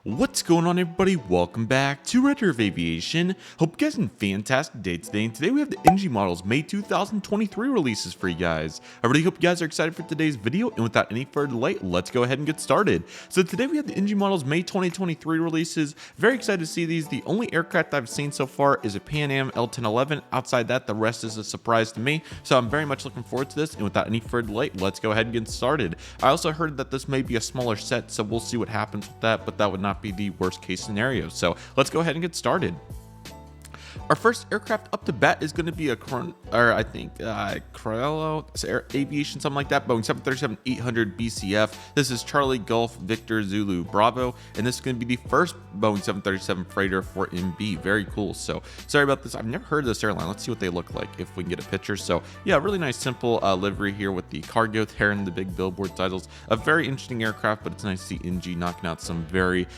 What's going on, everybody? Welcome back to Redriveraviation. Hope you guys are having a fantastic day today. And today we have the NG models May 2023 releases for you guys. I really hope you guys are excited for today's video. And without any further delay, let's go ahead and get started. So today we have the NG models May 2023 releases. Very excited to see these. The only aircraft I've seen so far is a Pan Am L1011. Outside that, the rest is a surprise to me. So I'm very much looking forward to this. And without any further delay, let's go ahead and get started. I also heard that this may be a smaller set, so we'll see what happens with that. But that would not be the worst case scenario. So let's go ahead and get started. Our first aircraft up to bat is going to be a Aviation, something like that, Boeing 737-800 BCF. This is Charlie Golf Victor Zulu Bravo, and this is going to be the first Boeing 737 freighter for MB. Very cool. So sorry about this. I've never heard of this airline. Let's see what they look like if we can get a picture. So yeah, really nice simple livery here with the cargo there and the big billboard titles. A very interesting aircraft, but it's nice to see NG knocking out some very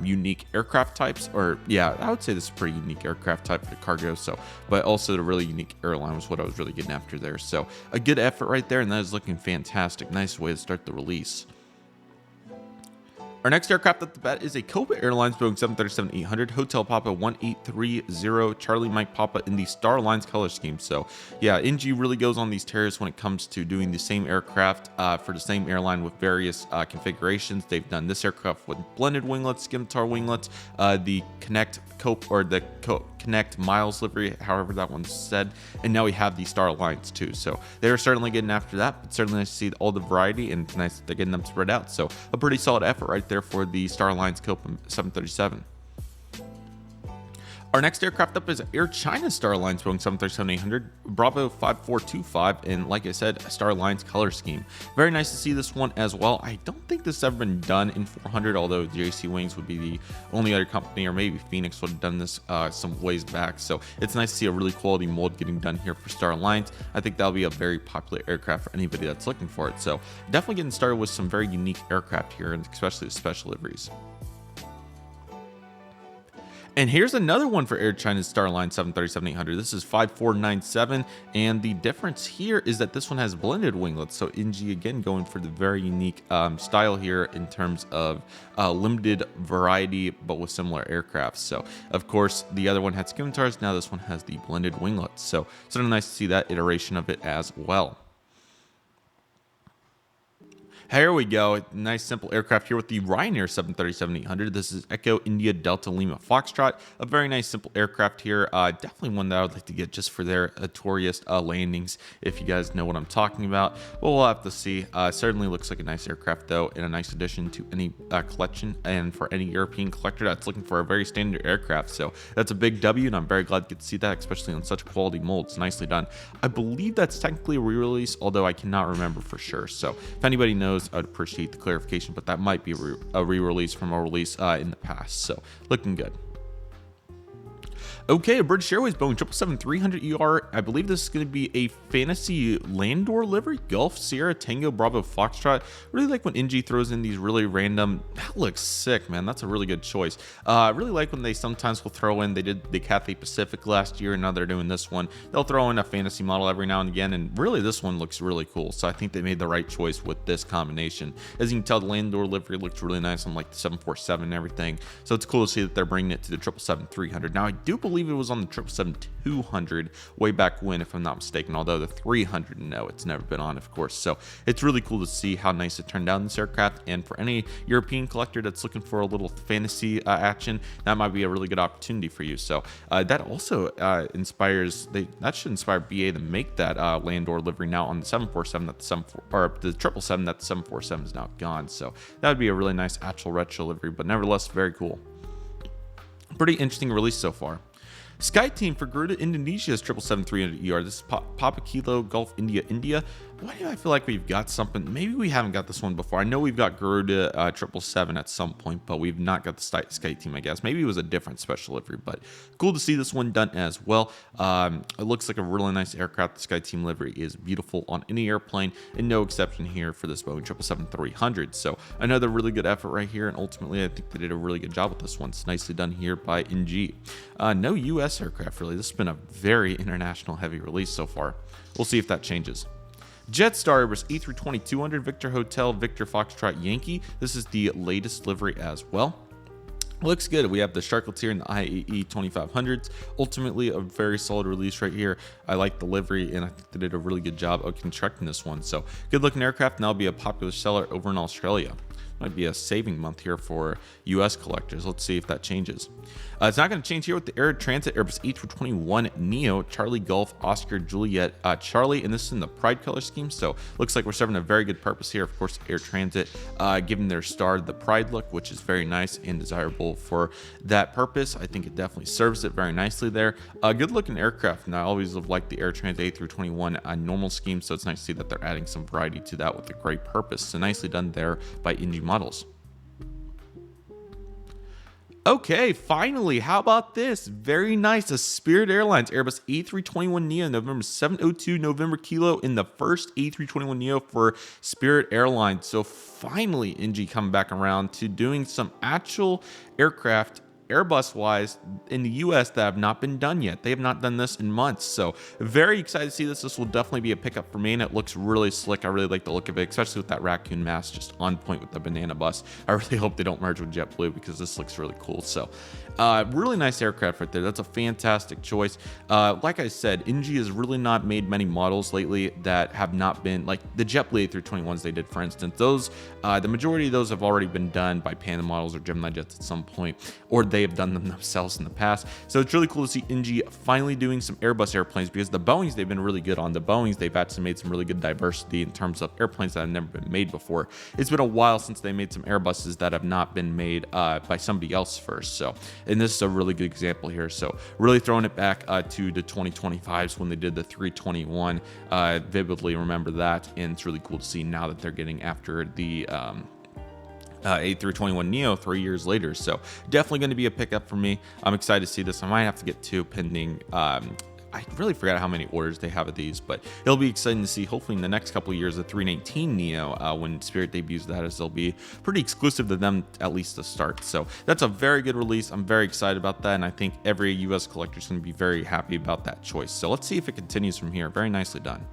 unique aircraft types. Or yeah, I would say this is a pretty unique aircraft type for the cargo. So, but also the really unique airline was what I was really getting after there. So a good effort right there, and that is looking fantastic. Nice way to start the release. Our next aircraft at the bat is a Copa Airlines Boeing 737-800 Hotel Papa 1830 Charlie Mike Papa in the Star Alliance color scheme. So yeah, NG really goes on these tears when it comes to doing the same aircraft for the same airline with various configurations. They've done this aircraft with blended winglets, Scimitar winglets, the Connect Cope or the Connect Miles livery, however that one's said, and now we have the Star Alliance too. So they're certainly getting after that, but certainly nice to see all the variety, and it's nice that they're getting them spread out. So a pretty solid effort right there for the Star Alliance Copa 737. Our next aircraft up is Air China Star Alliance Boeing 737-800 Bravo 5425, and like I said, Star Alliance color scheme. Very nice to see this one as well. I don't think this has ever been done in 400, although JC Wings would be the only other company, or maybe Phoenix would have done this some ways back. So it's nice to see a really quality mold getting done here for Star Alliance. I think that'll be a very popular aircraft for anybody that's looking for it. So definitely getting started with some very unique aircraft here, and especially the special liveries. And here's another one for Air China's Star Alliance 737-800. This is 5497, and the difference here is that this one has blended winglets. So NG again going for the very unique style here in terms of limited variety, but with similar aircraft. So of course the other one had scimitars. Now this one has the blended winglets. So sort of nice to see that iteration of it as well. Here we go. Nice simple aircraft here with the Ryanair 737-800. This is Echo India Delta Lima Foxtrot. A very nice simple aircraft here. Definitely one that I would like to get just for their tourist landings, if you guys know what I'm talking about. But we'll have to see. Certainly looks like a nice aircraft though, and a nice addition to any collection, and for any European collector that's looking for a very standard aircraft. So that's a big W, and I'm very glad to get to see that, especially on such quality molds. Nicely done. I believe that's technically a re-release, although I cannot remember for sure. So if anybody knows, I'd appreciate the clarification, but that might be a re-release from a release in the past. So looking good. Okay, a British Airways Boeing 777-300ER. I believe this is going to be a Fantasy Landor livery. Golf Sierra Tango Bravo Foxtrot. Really like when NG throws in these really random. That looks sick, man. That's a really good choice. I really like when they sometimes will throw in. They did the Cathay Pacific last year, and now they're doing this one. They'll throw in a fantasy model every now and again, and really this one looks really cool. So I think they made the right choice with this combination. As you can tell, the Landor livery looks really nice on like the 747 and everything. So it's cool to see that they're bringing it to the 777-300. Now I do believe it was on the 777-200 way back when, if I'm not mistaken, although the 300, no, it's never been on, of course. So it's really cool to see how nice it turned out in this aircraft, and for any European collector that's looking for a little fantasy action, that might be a really good opportunity for you. So that also that should inspire BA to make that Landor livery now on the 747 that the 777 that the 747 is now gone. So that would be a really nice actual retro livery, but nevertheless very cool. Pretty interesting release so far. Sky Team for Garuda Indonesia's 777-300ER. This is Papa Kilo Golf India India. Why do I feel like we've got something? Maybe we haven't got this one before. I know we've got Garuda 777 at some point, but we've not got the Sky Team, I guess. Maybe it was a different special livery, but cool to see this one done as well. It looks like a really nice aircraft. The Sky Team livery is beautiful on any airplane, and no exception here for this Boeing 777-300. So another really good effort right here, and ultimately I think they did a really good job with this one. It's nicely done here by NG. No US aircraft really. This has been a very international heavy release so far. We'll see if that changes. Jetstar Airbus A320-200 Victor Hotel Victor Foxtrot Yankee. This is the latest livery as well. Looks good. We have the Shotcut here in the IAE 2500s. Ultimately, a very solid release right here. I like the livery, and I think they did a really good job of constructing this one. So, good looking aircraft, and that'll be a popular seller over in Australia. Might be a saving month here for US collectors. Let's see if that changes. It's not going to change here with the Air Transit Airbus A321 Neo, Charlie Golf, Oscar Juliet, Charlie, and this is in the Pride color scheme. So looks like we're serving a very good purpose here. Of course, Air Transit giving their star the Pride look, which is very nice and desirable for that purpose. I think it definitely serves it very nicely there. Good looking aircraft, and I always have liked the Air Transit A321 normal scheme, so it's nice to see that they're adding some variety to that with a great purpose. So nicely done there by NG Models. Okay, finally, how about this? Very nice. A Spirit Airlines Airbus A321neo, November 702 November Kilo in the first A321neo for Spirit Airlines. So finally, NG coming back around to doing some actual aircraft Airbus wise in the US that have not been done yet. They have not done this in months, so very excited to see this. This will definitely be a pickup for me, and it looks really slick. I really like the look of it, especially with that raccoon mask just on point with the banana bus. I really hope they don't merge with JetBlue because this looks really cool. So really nice aircraft right there. That's a fantastic choice. Like I said, NG has really not made many models lately that have not been like the JetBlue A321s they did, for instance. Those the majority of those have already been done by Panda models or Gemini jets at some point, or they have done them themselves in the past. So it's really cool to see NG finally doing some Airbus airplanes, because the Boeings they've been really good on. The Boeings they've actually made some really good diversity in terms of airplanes that have never been made before. It's been a while since they made some Airbuses that have not been made by somebody else first. So, and this is a really good example here. So really throwing it back to the 2025s when they did the 321. Vividly remember that, and it's really cool to see now that they're getting after the A321neo 3 years later. So definitely going to be a pickup for me. I'm excited to see this. I might have to get two pending. I really forgot how many orders they have of these, but it'll be exciting to see. Hopefully in the next couple of years, the 319 Neo, when Spirit debuts that, as they'll be pretty exclusive to them, at least to start. So that's a very good release. I'm very excited about that, and I think every US collector is going to be very happy about that choice. So let's see if it continues from here. Very nicely done.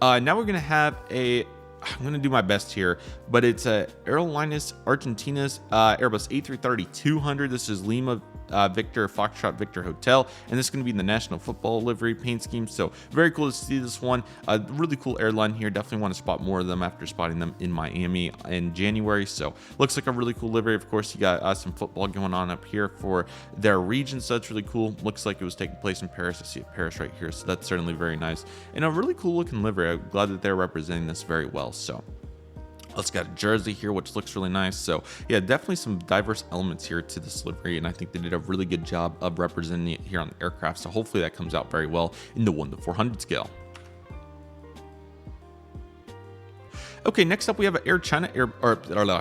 Now we're going to have I'm going to do my best here, but it's Aerolíneas Argentinas Airbus A330-200. This is Lima Victor Foxtrot Victor Hotel, and this is going to be in the National Football livery paint scheme. So very cool to see this one. Really cool airline here. Definitely want to spot more of them after spotting them in Miami in January. So looks like a really cool livery. Of course, you got some football going on up here for their region, so that's really cool. Looks like it was taking place in Paris. I see Paris right here, so that's certainly very nice, and a really cool looking livery. I'm glad that they're representing this very well. So let's got a jersey here, which looks really nice. So yeah, definitely some diverse elements here to this livery, and I think they did a really good job of representing it here on the aircraft. So hopefully that comes out very well in the 1:400 scale. Okay, next up we have an Air China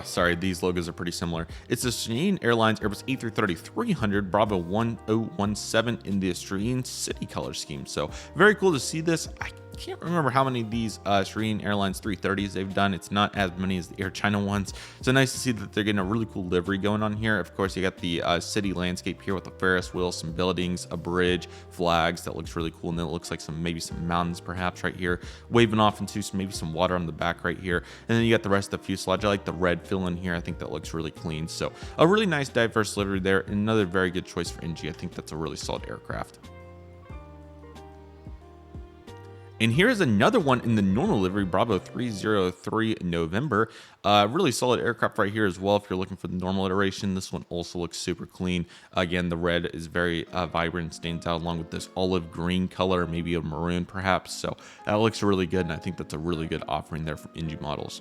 sorry, these logos are pretty similar. It's the Australian Airlines Airbus A330-300 Bravo 1017 in the Australian City color scheme. So very cool to see this. I can't remember how many of these Australian Airlines 330s they've done. It's not as many as the Air China ones. So nice to see that they're getting a really cool livery going on here. Of course, you got the city landscape here with the Ferris wheel, some buildings, a bridge, flags. That looks really cool. And then it looks like maybe some mountains perhaps right here, waving off into maybe some water on the back right here. And then you got the rest of the fuselage. I like the red fill in here. I think that looks really clean. So a really nice diverse livery there. Another very good choice for NG. I think that's a really solid aircraft. And here's another one in the normal livery, Bravo 303 November. Really solid aircraft right here as well if you're looking for the normal iteration. This one also looks super clean. Again, the red is very vibrant, stands out along with this olive green color, maybe a maroon perhaps. So that looks really good, and I think that's a really good offering there from NG Models.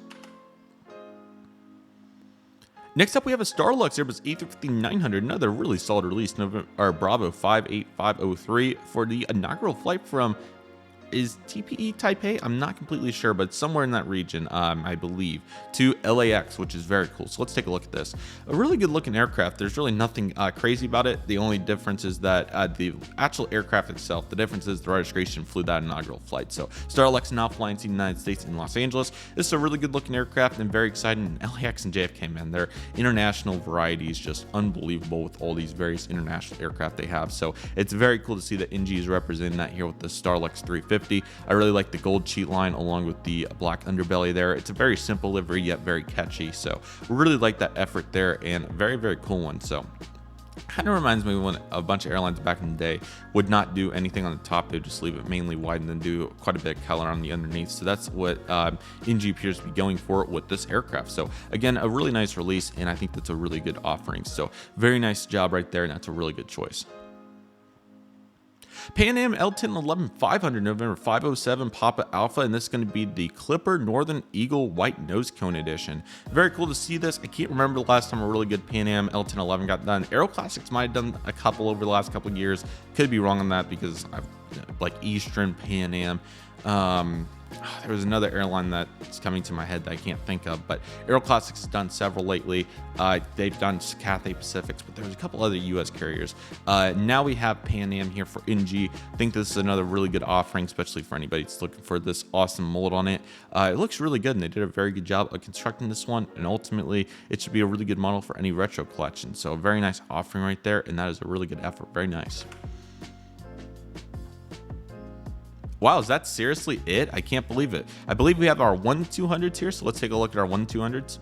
Next up, we have a Starlux Airbus A350-900, another really solid release, Bravo 58503 for the inaugural flight from TPE Taipei? I'm not completely sure, but somewhere in that region, I believe, to LAX, which is very cool. So let's take a look at this. A really good looking aircraft. There's really nothing crazy about it. The only difference is that the actual aircraft itself, the difference is the registration flew that inaugural flight. So Starlux now flying to the United States in Los Angeles. This is a really good looking aircraft and very exciting. And LAX and JFK, man, their international variety is just unbelievable with all these various international aircraft they have. So it's very cool to see that NG is representing that here with the Starlux 350. G550. I really like the gold cheat line along with the black underbelly there. It's a very simple livery yet very catchy, so really like that effort there, and a very, very cool one. So kind of reminds me when a bunch of airlines back in the day would not do anything on the top. They would just leave it mainly white and then do quite a bit of color on the underneath. So that's what NG appears to be going for with this aircraft. So again, a really nice release, and I think that's a really good offering. So very nice job right there, and that's a really good choice. Pan Am L1011 500 November 507 Papa Alpha, and this is going to be the Clipper Northern Eagle White Nose Cone Edition. Very cool to see this. I can't remember the last time a really good Pan Am L1011 got done. Aero Classics might have done a couple over the last couple of years. Could be wrong on that because I've like Eastern Pan Am. There was another airline that's coming to my head that I can't think of, but Aero Classics has done several lately. They've done Cathay Pacifics, but there's a couple other U.S. carriers. Now we have Pan Am here for NG. I think this is another really good offering, especially for anybody that's looking for this awesome mold on it. It looks really good, and they did a very good job of constructing this one, and ultimately it should be a really good model for any retro collection. So a very nice offering right there, and that is a really good effort. Very nice. Wow, is that seriously it? I can't believe it. I believe we have our 1-200s here, so let's take a look at our 1-200s.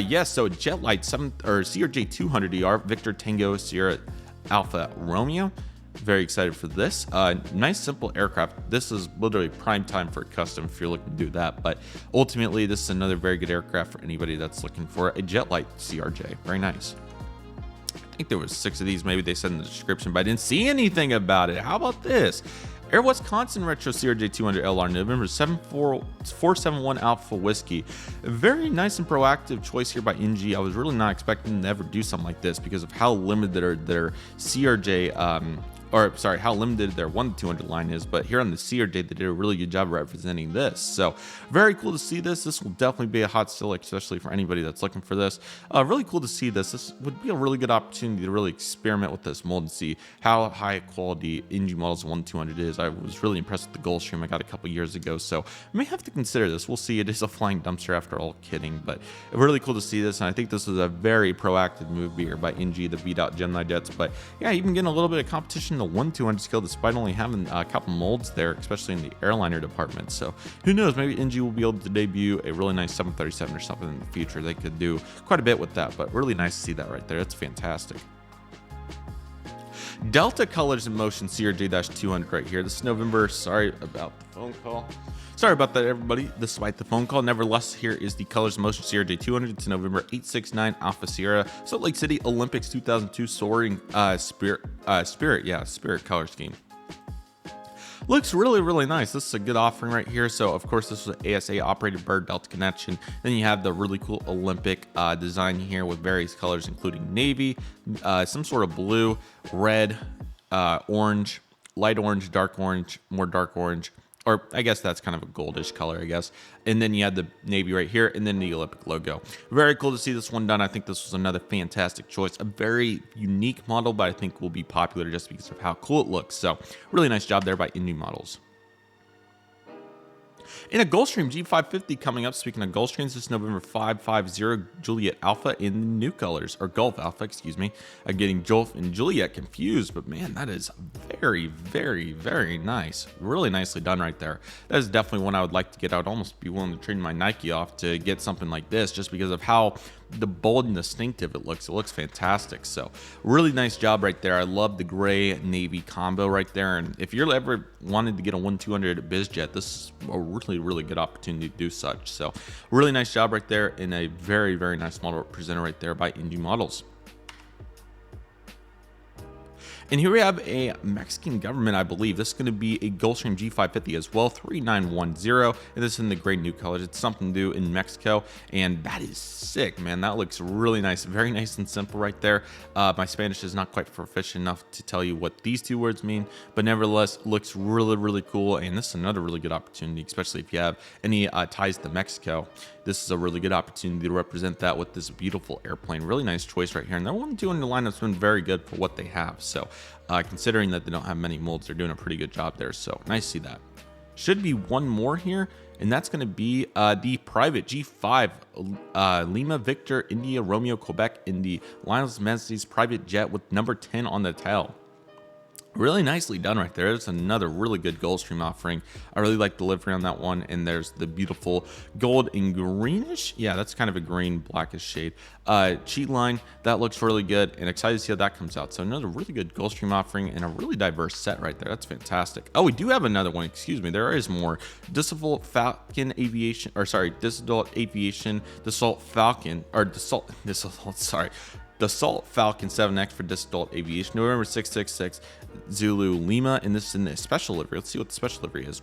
Yes, so Jetlight CRJ 200ER, Victor Tango Sierra Alpha Romeo. Very excited for this. Nice simple aircraft. This is literally prime time for a custom if you're looking to do that, but ultimately this is another very good aircraft for anybody that's looking for a Jetlight CRJ. Very nice. I think there was 6 of these, maybe they said in the description, but I didn't see anything about it. How about this? Air Wisconsin Retro CRJ 200 LR November 471 Alpha Whiskey. A very nice and proactive choice here by NG. I was really not expecting them to ever do something like this because of how limited their CRJ how limited their 1-200 line is, but here on the CRJ, they did a really good job representing this. So very cool to see this. This will definitely be a hot select, especially for anybody that's looking for this. Really cool to see this. This would be a really good opportunity to really experiment with this mold and see how high quality NG models 1-200 is. I was really impressed with the Gulfstream I got a couple years ago, so I may have to consider this. We'll see. It is a flying dumpster after all, kidding, but really cool to see this, and I think this is a very proactive move here by NG to beat out Gemini jets. But yeah, even getting a little bit of competition 1-200 scale despite only having a couple molds there, especially in the airliner department. So who knows, maybe NG will be able to debut a really nice 737 or something in the future. They could do quite a bit with that, but really nice to see that right there. That's fantastic. Delta Colors in Motion CRJ-200 right here. This is November. Sorry about the phone call. Sorry about that, everybody, despite the phone call. Nevertheless, here is the Colors in Motion CRJ-200. It's November 869 Alpha Sierra, Salt Lake City Olympics 2002 Soaring Spirit color scheme. Looks really, really nice. This is a good offering right here. So, of course, this was an ASA operated bird Delta connection. Then you have the really cool Olympic design here with various colors, including navy, some sort of blue, red, orange, light orange, dark orange, more dark orange. Or I guess that's kind of a goldish color, I guess. And then you had the navy right here, and then the Olympic logo. Very cool to see this one done. I think this was another fantastic choice. A very unique model, but I think will be popular just because of how cool it looks. So really nice job there by Indie Models. In a Gulfstream G550 coming up, speaking of Gulfstreams, this is November 550 Juliet Alpha in the new colors, or Gulf Alpha, excuse me. I'm getting Jolf and Juliet confused, but man, that is very, very, very nice. Really nicely done right there. That is definitely one I would like to get. I would almost be willing to trade my Nike off to get something like this just because of how the bold and distinctive it looks. It looks fantastic. So really nice job right there. I love the gray navy combo right there. And if you're ever wanted to get a 1-200 BizJet, this is a really, really good opportunity to do such. So really nice job right there, and a very, very nice model presented right there by Indie Models. And here we have a Mexican government, I believe. This is going to be a Gulfstream G550 as well, 3910. And this is in the gray new colors. It's something new in Mexico, and that is sick, man. That looks really nice. Very nice and simple right there. My Spanish is not quite proficient enough to tell you what these two words mean, but nevertheless, looks really, really cool. And this is another really good opportunity, especially if you have any ties to Mexico. This is a really good opportunity to represent that with this beautiful airplane. Really nice choice right here. And they're 1-2 in the lineup's been very good for what they have. So considering that they don't have many molds, they're doing a pretty good job there. So nice to see that. Should be one more here, and that's going to be the private G5 Lima Victor India Romeo Quebec in the Lionel Messi's private jet with number 10 on the tail. Really nicely done right there. It's another really good Gulfstream offering. I really like the livery on that one. And there's the beautiful gold and greenish. Yeah, that's kind of a green blackish shade. Cheat line, that looks really good, and excited to see how that comes out. So another really good Gulfstream offering and a really diverse set right there. That's fantastic. Oh, we do have another one. Excuse me. There is more. Dassault Falcon Aviation, or sorry, Dassault Aviation, Dassault Falcon, or Dassault, sorry. Dassault Falcon 7X for Dassault Aviation, November 666, Zulu Lima, and this is in the special livery. Let's see what the special livery is.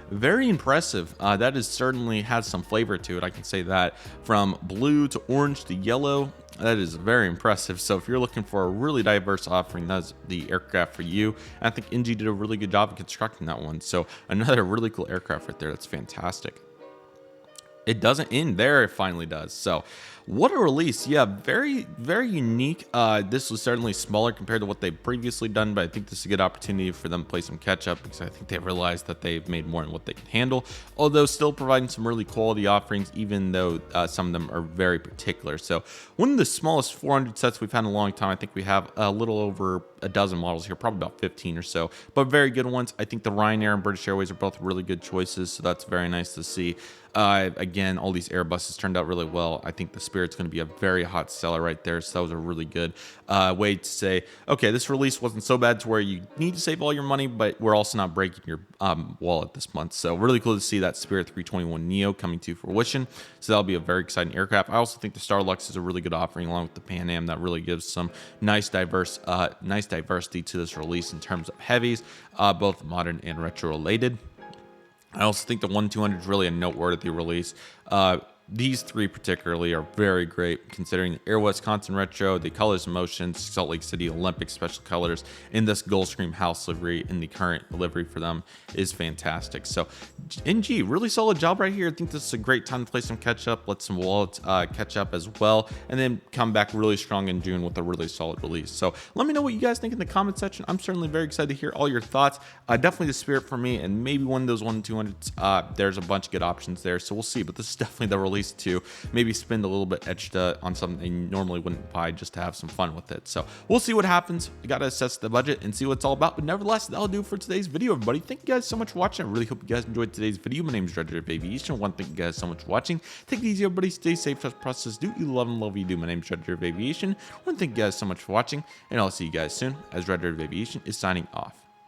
Very impressive. That is certainly has some flavor to it. I can say that. From blue to orange to yellow, that is very impressive. So if you're looking for a really diverse offering, that's the aircraft for you. And I think NG did a really good job of constructing that one. So another really cool aircraft right there. That's fantastic. It doesn't end there, it finally does. So what a release. Yeah, very unique. This was certainly smaller compared to what they've previously done, but I think this is a good opportunity for them to play some catch up, because I think they've realized that they've made more than what they can handle, although still providing some really quality offerings, even though some of them are very particular. So one of the smallest 400 sets we've had in a long time. I think we have a little over a dozen models here, probably about 15 or so, but very good ones. I think the Ryanair and British Airways are both really good choices, so that's very nice to see. Again, all these Airbuses turned out really well. I think the Spirit's going to be a very hot seller right there, so that was a really good way to say, okay, this release wasn't so bad to where you need to save all your money, but we're also not breaking your wallet this month. So really cool to see that Spirit 321 Neo coming to fruition. So that'll be a very exciting aircraft. I also think the Starlux is a really good offering, along with the Pan Am, that really gives some nice diversity to this release in terms of heavies, both modern and retro related. I also think the 1200 is really a noteworthy release. These three particularly are very great, considering the Air Wisconsin Retro, the Colors and Motions, Salt Lake City Olympic Special Colors, and this Gulfstream House livery in the current livery for them is fantastic. So NG, really solid job right here. I think this is a great time to play some catch up, let some wallets catch up as well, and then come back really strong in June with a really solid release. So let me know what you guys think in the comment section. I'm certainly very excited to hear all your thoughts. Definitely the Spirit for me, and maybe one of those 1200s. There's a bunch of good options there, so we'll see, but this is definitely the release to maybe spend a little bit extra on something you normally wouldn't buy, just to have some fun with it. So we'll see what happens. You got to assess the budget and see what it's all about. But nevertheless, that'll do for today's video, everybody. Thank you guys so much for watching. I really hope you guys enjoyed today's video. My name is Redriveraviation. I want to thank you guys so much for watching. Take it easy, everybody. Stay safe. Trust process. Do you love and love what you do. My name is Redriveraviation. I want to thank you guys so much for watching, and I'll see you guys soon, as Redriveraviation is signing off.